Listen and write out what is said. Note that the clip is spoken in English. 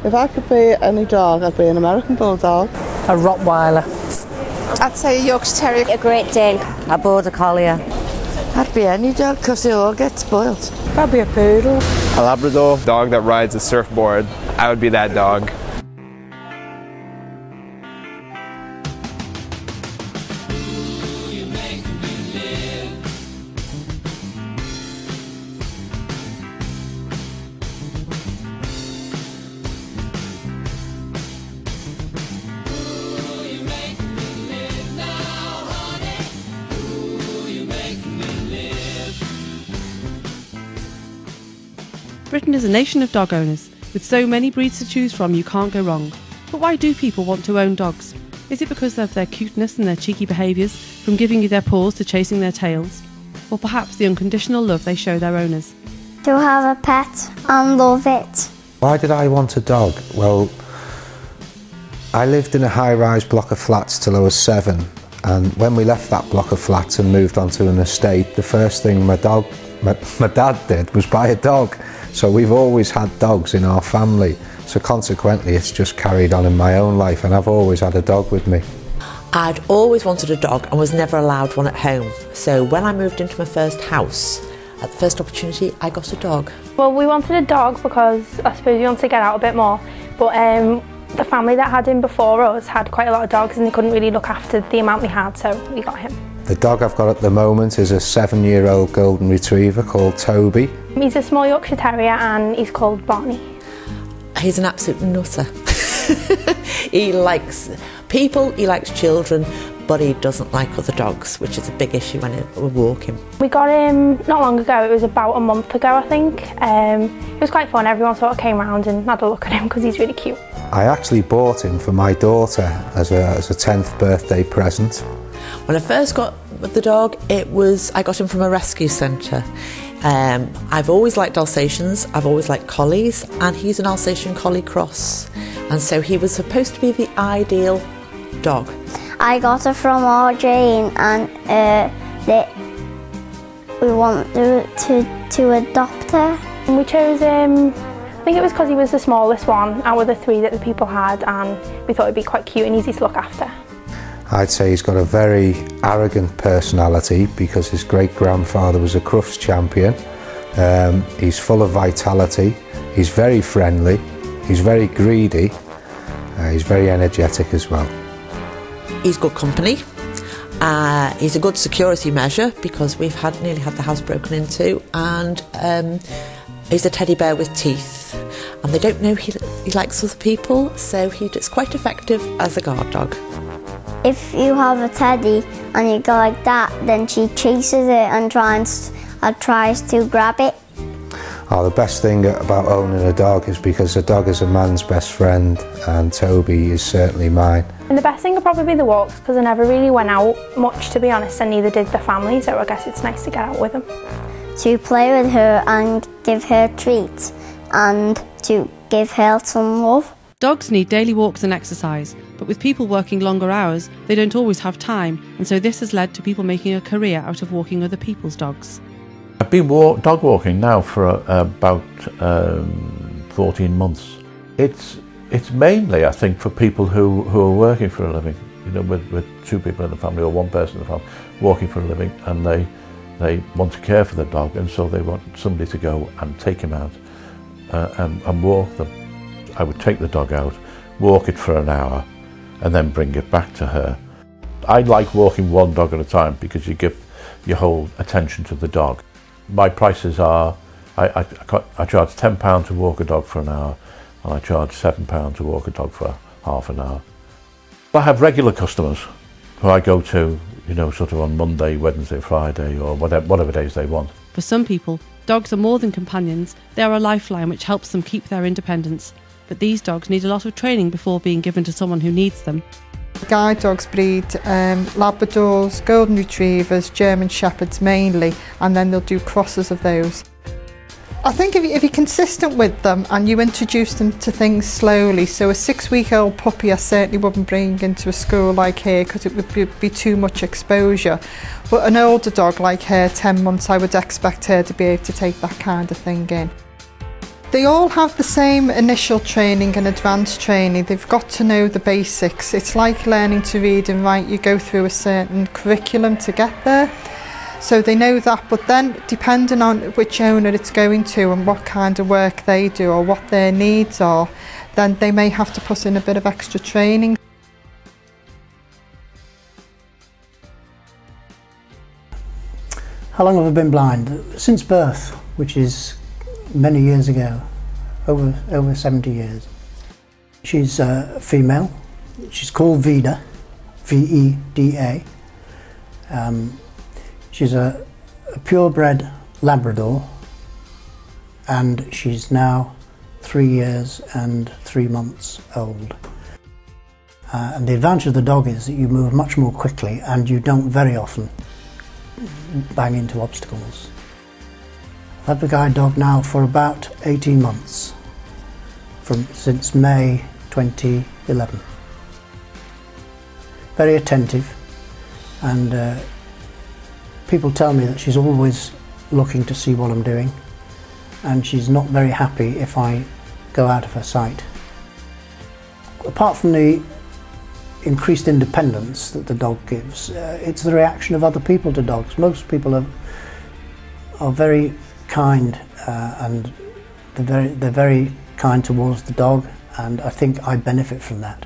If I could be any dog, I'd be an American Bulldog. A Rottweiler. I'd say a Yorkshire Terrier. A Great Dane. A Border Collie. I'd be any dog because they all get spoiled. Probably a Poodle. A Labrador. Dog that rides a surfboard. I would be that dog. Britain is a nation of dog owners. With so many breeds to choose from, you can't go wrong. But why do people want to own dogs? Is it because of their cuteness and their cheeky behaviours, from giving you their paws to chasing their tails? Or perhaps the unconditional love they show their owners? To have a pet and love it. Why did I want a dog? Well, I lived in a high-rise block of flats till I was 7, and when we left that block of flats and moved onto an estate, the first thing my dad did was buy a dog. So we've always had dogs in our family, so consequently it's just carried on in my own life, and I've always had a dog with me. I'd always wanted a dog and was never allowed one at home. So when I moved into my first house, at the first opportunity, I got a dog. Well, we wanted a dog because I suppose we wanted to get out a bit more, but the family that had him before us had quite a lot of dogs and they couldn't really look after the amount they had, so we got him. The dog I've got at the moment is a 7-year-old golden retriever called Toby. He's a small Yorkshire Terrier and he's called Barney. He's an absolute nutter. He likes people, he likes children, but he doesn't like other dogs, which is a big issue when we're walking. We got him not long ago, it was about a month ago I think. It was quite fun, everyone sort of came round and had a look at him because he's really cute. I actually bought him for my daughter as a 10th birthday present. When I first got the dog, I got him from a rescue centre. I've always liked Alsatians, I've always liked collies, and he's an Alsatian Collie cross. And so he was supposed to be the ideal dog. I got her from our Jane and we want to adopt her. And we chose him, I think it was because he was the smallest one out of the 3 that the people had, and we thought he'd be quite cute and easy to look after. I'd say he's got a very arrogant personality because his great-grandfather was a Crufts champion. He's full of vitality, he's very friendly, he's very greedy, he's very energetic as well. He's good company, he's a good security measure because we've nearly had the house broken into, and he's a teddy bear with teeth, and they don't know he likes other people, so it's quite effective as a guard dog. If you have a teddy and you go like that, then she chases it and tries to grab it. Oh, the best thing about owning a dog is because a dog is a man's best friend, and Toby is certainly mine. And the best thing would probably be the walks, because I never really went out much, to be honest, and neither did the family, so I guess it's nice to get out with them. To play with her and give her treats and to give her some love. Dogs need daily walks and exercise, but with people working longer hours, they don't always have time, and so this has led to people making a career out of walking other people's dogs. I've been dog walking now for about 14 months. It's mainly, I think, for people who are working for a living, you know, with 2 people in the family or 1 person in the family working for a living, and they want to care for the dog, and so they want somebody to go and take him out and walk them. I would take the dog out, walk it for an hour, and then bring it back to her. I like walking 1 dog at a time because you give your whole attention to the dog. My prices are, I charge £10 to walk a dog for an hour, and I charge £7 to walk a dog for half an hour. I have regular customers who I go to, you know, sort of on Monday, Wednesday, Friday, or whatever days they want. For some people, dogs are more than companions, they are a lifeline which helps them keep their independence. But these dogs need a lot of training before being given to someone who needs them. Guide dogs breed Labradors, Golden Retrievers, German Shepherds mainly, and then they'll do crosses of those. I think if you're consistent with them and you introduce them to things slowly, so a 6-week-old puppy I certainly wouldn't bring into a school like her because it would be too much exposure. But an older dog like her, 10 months, I would expect her to be able to take that kind of thing in. They all have the same initial training and advanced training. They've got to know the basics. It's like learning to read and write. You go through a certain curriculum to get there. So they know that, but then depending on which owner it's going to and what kind of work they do or what their needs are, then they may have to put in a bit of extra training. How long have I been blind? Since birth, which is many years ago, over 70 years. She's a female. She's called Vida, V-E-D-A. She's a purebred Labrador, and she's now 3 years and 3 months old. And the advantage of the dog is that you move much more quickly and you don't very often bang into obstacles. I've had the guide dog now for about 18 months, since May 2011. Very attentive, and people tell me that she's always looking to see what I'm doing, and she's not very happy if I go out of her sight. Apart from the increased independence that the dog gives, it's the reaction of other people to dogs. Most people are very kind, and they're very kind towards the dog, and I think I benefit from that.